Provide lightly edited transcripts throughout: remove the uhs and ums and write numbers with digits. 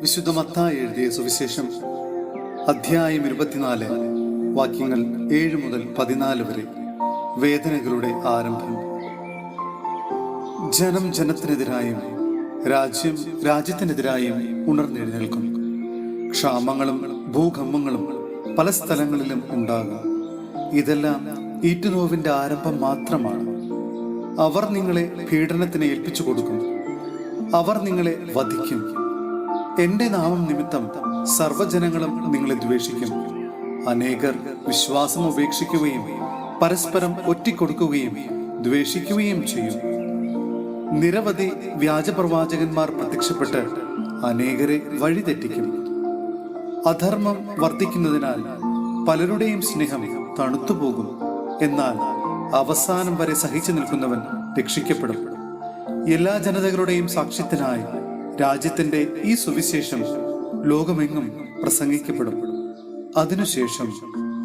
വിശുദ്ധ മത്തായി എഴുതിയ സുവിശേഷം അധ്യായം 24 വാക്യങ്ങൾ 7 മുതൽ 14 വരെ. വേദനകളുടെ ആരംഭം. ജനം ജനത്തിനെതിരായും രാജ്യം രാജ്യത്തിനെതിരായും ഉണർന്നെഴുന്നേൽക്കും. ക്ഷാമങ്ങളും ഭൂകമ്പങ്ങളും പല സ്ഥലങ്ങളിലും ഉണ്ടാകും. ഇതെല്ലാം ഈറ്റുനോവിന്റെ ആരംഭം മാത്രമാണ്. അവർ നിങ്ങളെ പീഡനത്തിന് ഏൽപ്പിച്ചു കൊടുക്കും. അവർ നിങ്ങളെ വധിക്കും. എന്റെ നാമം നിമിത്തം സർവ്വജനങ്ങളും നിങ്ങളെ ദ്വേഷിക്കും. അനേകർ വിശ്വാസം ഉപേക്ഷിക്കുകയും പരസ്പരം ഒറ്റിക്കൊടുക്കുകയും ദ്വേഷിക്കുകയും ചെയ്യും. നിരവധി വ്യാജപ്രവാചകന്മാർ പ്രത്യക്ഷപ്പെട്ട് അനേകരെ വഴിതെറ്റിക്കും. അധർമ്മം വർദ്ധിക്കുന്നതിനാൽ പലരുടെയും സ്നേഹം തണുത്തുപോകും. എന്നാൽ അവസാനം വരെ സഹിച്ചു നിൽക്കുന്നവൻ രക്ഷിക്കപ്പെടും. എല്ലാ ജനതകളുടെയും സാക്ഷ്യത്തിനായി രാജ്യത്തിന്റെ ഈ സുവിശേഷം ലോകമെങ്ങും പ്രസംഗിക്കപ്പെടും. അതിനുശേഷം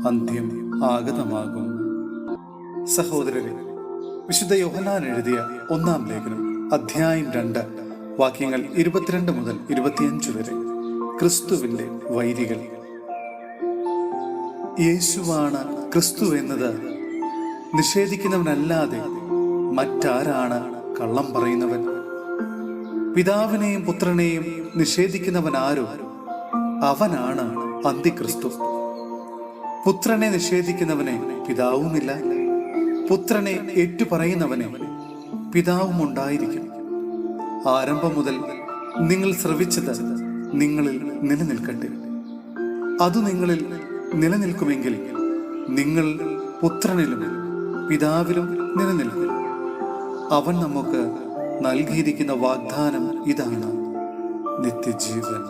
അന്ത്യം ആഗതമാകും. സഹോദരരെ, വിശുദ്ധ യോഹന്നാൻ എഴുതിയ 1-ാം ലേഖനം അധ്യായം 2 വാക്യങ്ങൾ 22 മുതൽ 25 വരെ. ക്രിസ്തുവിന്റെ വൈരികൾ. യേശുവാണ് ക്രിസ്തു എന്നത് നിഷേധിക്കുന്നവനല്ലാതെ മറ്റാരാണ് കള്ളം പറയുന്നവൻ? പിതാവിനെയും പുത്രനെയും നിഷേധിക്കുന്നവനാരോ അവനാണ് അന്തിക്രിസ്തു. പുത്രനെ നിഷേധിക്കുന്നവനെ പിതാവുമില്ല. പുത്രനെ ഏറ്റുപറയുന്നവനെ പിതാവും ഉണ്ടായിരിക്കും. ആരംഭം മുതൽ നിങ്ങൾ ശ്രവിച്ചത് നിങ്ങളിൽ നിലനിൽക്കട്ടെ. അത് നിങ്ങളിൽ നിലനിൽക്കുമെങ്കിൽ നിങ്ങൾ പുത്രനിലും പിതാവിലും നിലനിൽക്കും. അവൻ നമുക്ക് നൽകിയിരിക്കുന്ന വാഗ്ദാനം ഇതാണ്: നിത്യജീവൻ.